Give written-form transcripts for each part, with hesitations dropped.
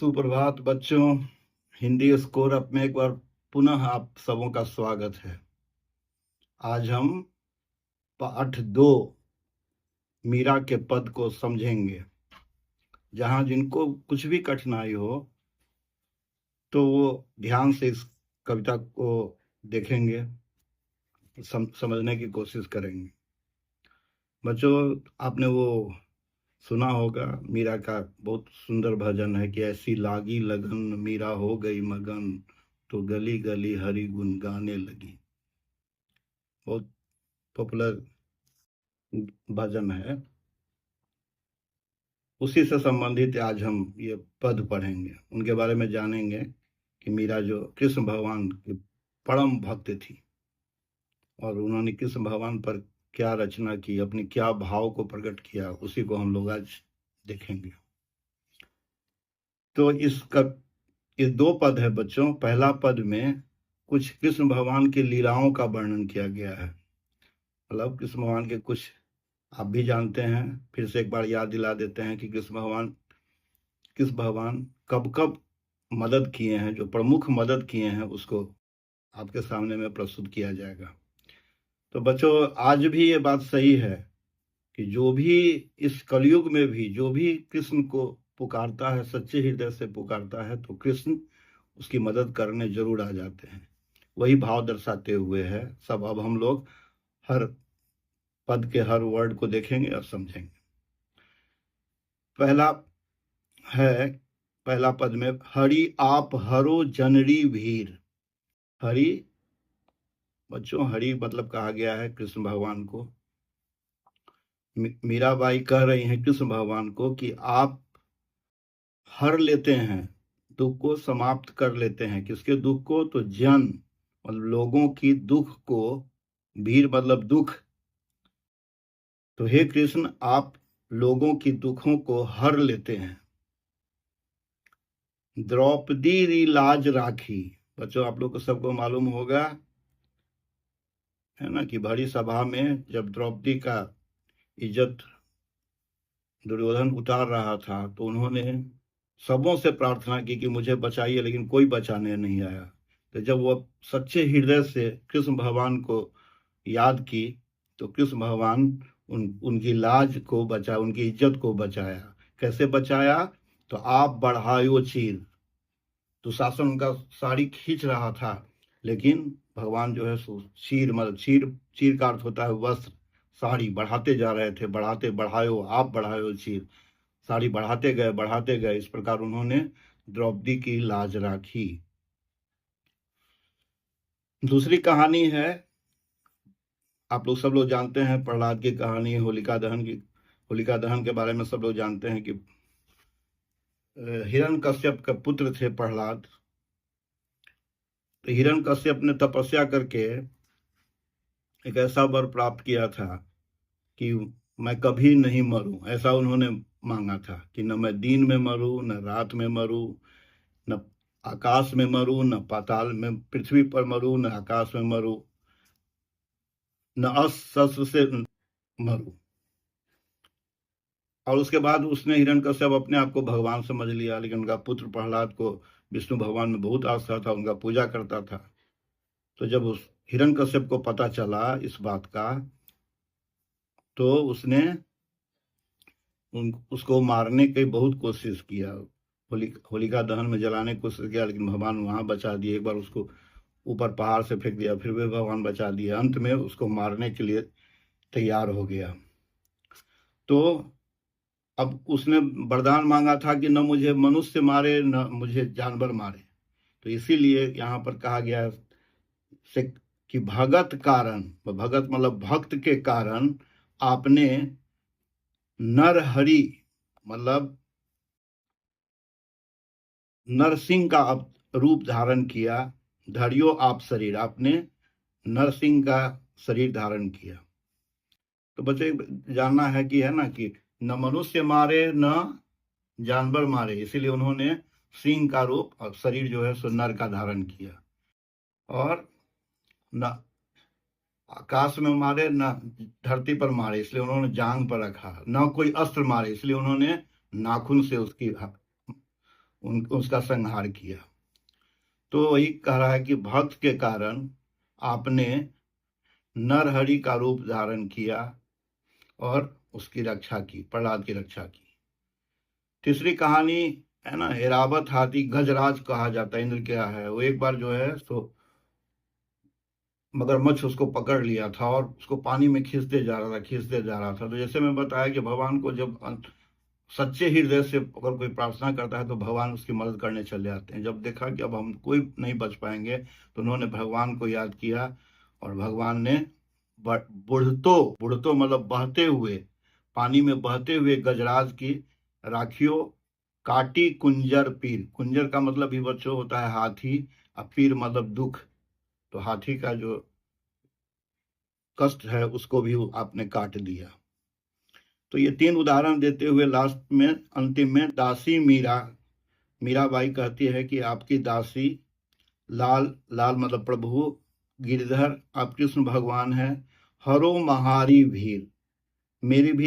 सुप्रभात बच्चों। Hindi score up में एक बार पुनः आप सबों का स्वागत है। आज हम पाठ 2 मीरा के पद को समझेंगे। जहां जिनको कुछ भी कठिनाई हो तो वो ध्यान से इस कविता को देखेंगे, समझने की कोशिश करेंगे। बच्चों, आपने वो सुना होगा, मीरा का बहुत सुंदर भजन है कि ऐसी लागी लगन मीरा हो गई मगन, तो गली गली हरि गुन गाने लगी। बहुत पॉपुलर भजन है। उसी से संबंधित आज हम ये पद पढ़ेंगे, उनके बारे में जानेंगे कि मीरा जो कृष्ण भगवान की परम भक्त थी और उन्होंने कृष्ण भगवान पर क्या रचना की, अपनी क्या भाव को प्रकट किया, उसी को हम लोग आज देखेंगे। तो ये 2 पद है बच्चों। पहला पद में कुछ कृष्ण भगवान की लीलाओं का वर्णन किया गया है। मतलब कृष्ण भगवान के कुछ आप भी जानते हैं, फिर से एक बार याद दिला देते हैं कि कृष्ण भगवान कब कब मदद किए हैं, जो प्रमुख मदद किए हैं उसको आपके सामने में प्रस्तुत किया जाएगा। तो बच्चों, आज भी ये बात सही है कि जो भी इस कलयुग में भी जो भी कृष्ण को पुकारता है, सच्चे हृदय से पुकारता है, तो कृष्ण उसकी मदद करने जरूर आ जाते हैं। वही भाव दर्शाते हुए है सब। अब हम लोग हर पद के हर वर्ड को देखेंगे और समझेंगे। पहला पद में हरि आप हरो जनरी भीर। हरि बच्चों, हरि मतलब कहा गया है कृष्ण भगवान को। मीराबाई कह रही हैं कृष्ण भगवान को कि आप हर लेते हैं, दुख को समाप्त कर लेते हैं। किसके दुख को? तो जन मतलब लोगों की दुख को, भीर मतलब दुख। तो हे कृष्ण, आप लोगों की दुखों को हर लेते हैं। द्रौपदी री लाज राखी। बच्चों, आप लोग को सबको मालूम होगा है ना कि भरी सभा में जब द्रौपदी का इज्जत दुर्योधन उतार रहा था तो उन्होंने सबों से प्रार्थना की कि मुझे बचाइए, लेकिन कोई बचाने नहीं आया। तो जब वो सच्चे हृदय से कृष्ण भगवान को याद की तो कृष्ण भगवान उनकी लाज को बचा, उनकी इज्जत को बचाया। कैसे बचाया? तो आप बढ़ायो चीर। दुशासन उनका साड़ी खींच रहा था, लेकिन भगवान जो है चीर, मतलब चीर का अर्थ होता है वस्त्र। साड़ी बढ़ाते जा रहे थे, बढ़ायो, आप बढ़ायो चीर। साड़ी बढ़ाते गए। इस प्रकार उन्होंने द्रौपदी की लाज राखी। दूसरी कहानी है, आप लोग सब लोग जानते हैं, प्रहलाद की कहानी, होलिका दहन के बारे में सब लोग जानते हैं कि हिरण्यकश्यप का पुत्र थे प्रहलाद। तो हिरण्यकश्यप ने तपस्या करके एक ऐसा वर प्राप्त किया था कि मैं कभी नहीं मरूं। ऐसा उन्होंने मांगा था कि न मैं दिन में मरूं, न रात में मरूं, न आकाश में मरूं, न पाताल में, पृथ्वी पर मरूं, न आकाश में मरूं, न अस्त्र से मरूं। और उसके बाद उसने हिरण्यकश्यप अपने आप को भगवान समझ लिया, लेकिन उनका पुत्र प्रहलाद को विष्णु भगवान में बहुत आस्था था, उनका पूजा करता था। तो जब उस हिरण्यकश्यप को पता चला इस बात का, तो उसने उसको मारने की बहुत कोशिश किया। होलिका दहन में जलाने की कोशिश किया, लेकिन भगवान वहां बचा दिए। एक बार उसको ऊपर पहाड़ से फेंक दिया, फिर भी भगवान बचा दिए। अंत में उसको मारने के लिए तैयार हो गया। तो अब उसने वरदान मांगा था कि न मुझे मनुष्य मारे, न मुझे जानवर मारे। तो इसीलिए यहाँ पर कहा गया से कि भगत कारण, भगत मतलब भक्त के कारण, आपने नरहरि मतलब नरसिंह का रूप धारण किया। धरियो आप शरीर, आपने नरसिंह का शरीर धारण किया। तो बच्चे जानना है कि है ना कि न मनुष्य मारे न जानवर मारे, इसीलिए उन्होंने सिंह का रूप और शरीर जो है सो नर का धारण किया। और न आकाश में मारे न धरती पर मारे, इसलिए उन्होंने जांग पर रखा। न कोई अस्त्र मारे, इसलिए उन्होंने नाखून से उसका संहार किया। तो वही कह रहा है कि भक्त के कारण आपने नरहरि का रूप धारण किया और उसकी रक्षा की, प्रहलाद की रक्षा की। तीसरी कहानी है ना, एरावत हाथी गजराज कहा जाता है, इंद्र क्या है वो, एक बार जो है सो मगरमच्छ उसको पकड़ लिया था और उसको पानी में खींचते जा रहा था, खींचते जा रहा था। तो जैसे मैं बताया कि भगवान को जब सच्चे हृदय से अगर कोई प्रार्थना करता है तो भगवान उसकी मदद करने चले जाते हैं। जब देखा कि अब हम कोई नहीं बच पाएंगे तो उन्होंने भगवान को याद किया और भगवान ने बुढ़तो मतलब बहते हुए, पानी में बहते हुए गजराज की राखियों काटी कुंजर पीर। कुंजर का मतलब भी बच्चों होता है हाथी, और पीर मतलब दुख। तो हाथी का जो कष्ट है उसको भी आपने काट दिया। तो ये 3 उदाहरण देते हुए लास्ट में अंतिम में दासी मीराबाई कहती है कि आपकी दासी लाल मतलब प्रभु, गिरधर आप कृष्ण भगवान है, हरो महारी भीर, मेरी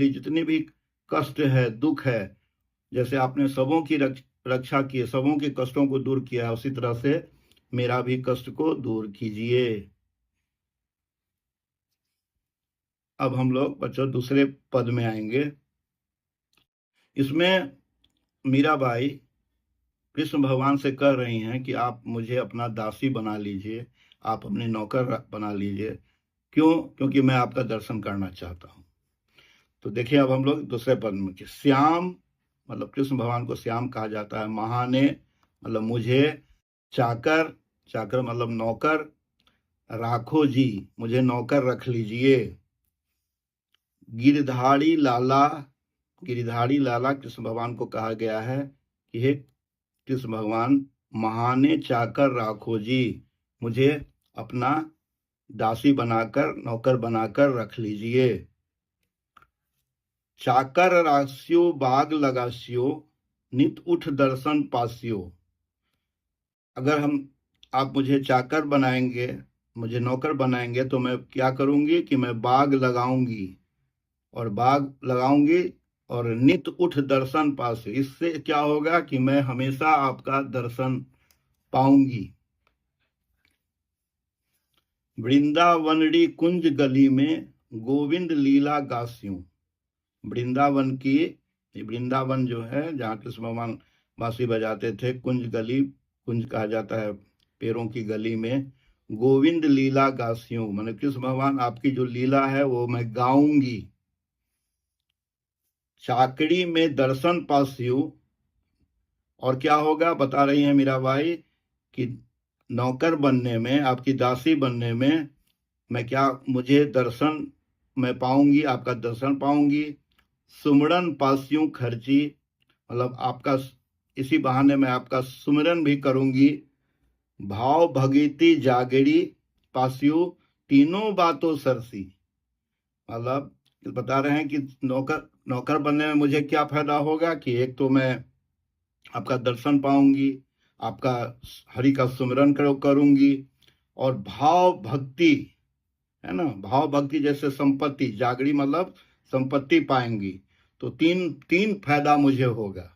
जितनी भी कष्ट है, दुख है, जैसे आपने सबों की रक्षा की, सबों के कष्टों को दूर किया, उसी तरह से मेरा भी कष्ट को दूर कीजिए। अब हम लोग बच्चों दूसरे पद में आएंगे। इसमें मीराबाई कृष्ण भगवान से कह रही हैं कि आप मुझे अपना दासी बना लीजिए, आप अपने नौकर बना लीजिए। क्यों? क्योंकि मैं आपका दर्शन करना चाहता हूं। तो देखिए अब हम लोग दूसरे पद में, श्याम मतलब कृष्ण भगवान को श्याम कहा जाता है, महाने मतलब मुझे, चाकर मतलब नौकर, राखो जी मुझे नौकर रख लीजिए। गिरधारी लाला कृष्ण भगवान को कहा गया है कि हे कृष्ण भगवान, महाने चाकर राखो जी, मुझे अपना दासी बनाकर, नौकर बनाकर रख लीजिए। चाकर रास्यो बाग लगास्यो, नित उठ दर्शन पास्यो। अगर आप मुझे चाकर बनाएंगे, मुझे नौकर बनाएंगे तो मैं क्या करूंगी कि मैं बाग लगाऊंगी और नित उठ दर्शन पास्यो। इससे क्या होगा कि मैं हमेशा आपका दर्शन पाऊंगी। वृंदावनड़ी कुंज गली में गोविंद लीला गास्यूं। वृंदावन जो है जहाँ कृष्ण भगवान बांसुरी बजाते थे, कुंज कहा जाता है पेड़ों की गली में, गोविंद लीला गास्यूं मैंने कृष्ण भगवान आपकी जो लीला है वो मैं गाऊंगी। चाकड़ी में दर्शन पास्यू, और क्या होगा बता रही है मीराबाई कि नौकर बनने में, आपकी दासी बनने में मुझे दर्शन मैं पाऊंगी, आपका दर्शन पाऊंगी। सुमरन पास्यू खर्ची मतलब आपका, इसी बहाने मैं आपका सुमिरन भी करूंगी। भाव भगीती जागरी पास्यू, तीनों बातों सरसी। मतलब बता रहे हैं कि नौकर बनने में मुझे क्या फायदा होगा कि एक तो मैं आपका दर्शन पाऊंगी, आपका हरि का सुमिरन करूंगी, और भाव भक्ति है ना, भाव भक्ति जैसे संपत्ति, जागरी मतलब संपत्ति पाएंगी। तो तीन फायदा मुझे होगा।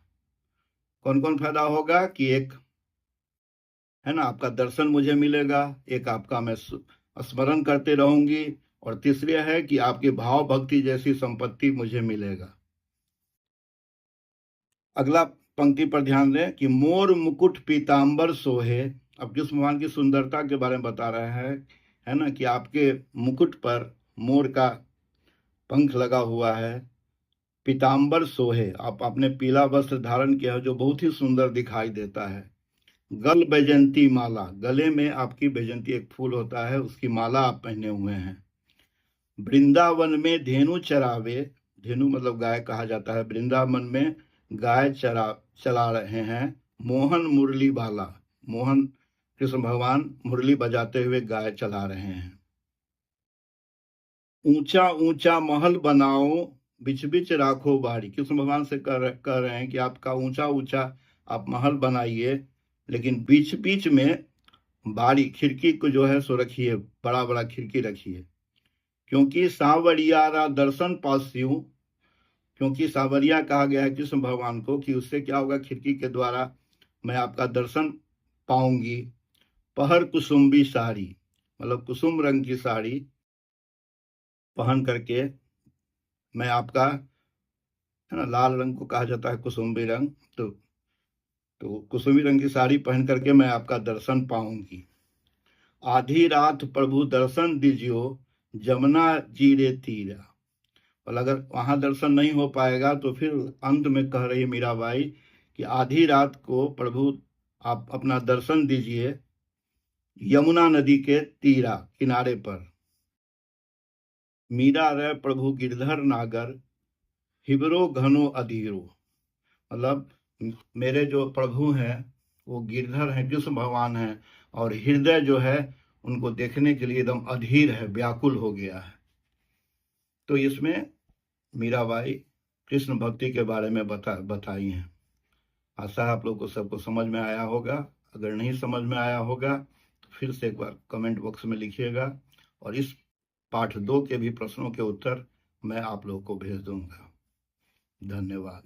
कौन कौन फायदा होगा कि एक है ना आपका दर्शन मुझे मिलेगा, एक आपका मैं स्मरण करते रहूंगी, और तीसरी है कि आपकी भाव भक्ति जैसी संपत्ति मुझे मिलेगा। अगला पंक्ति पर ध्यान दें कि मोर मुकुट पीतांबर सोहे। अब कृष्ण भगवान की सुंदरता के बारे में बता रहे हैं, है ना, कि आपके मुकुट पर मोर का पंख लगा हुआ है। पीतांबर सोहे, आपने पीला वस्त्र धारण किया है जो बहुत ही सुंदर दिखाई देता है। गल बैजंती माला, गले में आपकी बैजंती एक फूल होता है, उसकी माला आप पहने हुए हैं। वृंदावन में धेनु चरावे, धेनु मतलब गाय कहा जाता है, वृंदावन में गाय चला रहे हैं। मोहन मुरली बाला, मोहन कृष्ण भगवान मुरली बजाते हुए गाय चला रहे हैं। ऊंचा ऊंचा महल बनाओ, बिच बिच राखो बाड़ी। कृष्ण भगवान से कह रहे हैं कि आपका ऊंचा ऊंचा आप महल बनाइए, लेकिन बीच बीच में बाड़ी, खिड़की को जो है सो रखिए, बड़ा बड़ा खिड़की रखिए। क्योंकि सांवरियारा दर्शन पास्यू, क्योंकि सावरिया कहा गया है कृष्ण भगवान को कि उससे क्या होगा, खिड़की के द्वारा मैं आपका दर्शन पाऊंगी। पहर कुसुम्बी साड़ी, मतलब कुसुम रंग की साड़ी पहन करके मैं आपका, है ना, लाल रंग को कहा जाता है कुसुम्बी रंग, तो कुसुमी रंग की साड़ी पहन करके मैं आपका दर्शन पाऊंगी। आधी रात प्रभु दर्शन दीजियो, जमुना जीरे तीरा। और अगर वहां दर्शन नहीं हो पाएगा तो फिर अंत में कह रही मीराबाई कि आधी रात को प्रभु आप अपना दर्शन दीजिए यमुना नदी के तीरा किनारे पर। मीरा रे प्रभु गिरधर नागर, हिबरो घनो अधीरो। मतलब मेरे जो प्रभु हैं वो गिरधर हैं, कृष्ण भगवान हैं, और हृदय जो है उनको देखने के लिए एकदम अधीर है, व्याकुल हो गया है। तो इसमें मीराबाई कृष्ण भक्ति के बारे में बताई हैं। आशा है आप लोग को सबको समझ में आया होगा। अगर नहीं समझ में आया होगा तो फिर से एक बार कमेंट बॉक्स में लिखिएगा, और इस पाठ 2 के भी प्रश्नों के उत्तर मैं आप लोग को भेज दूंगा। धन्यवाद।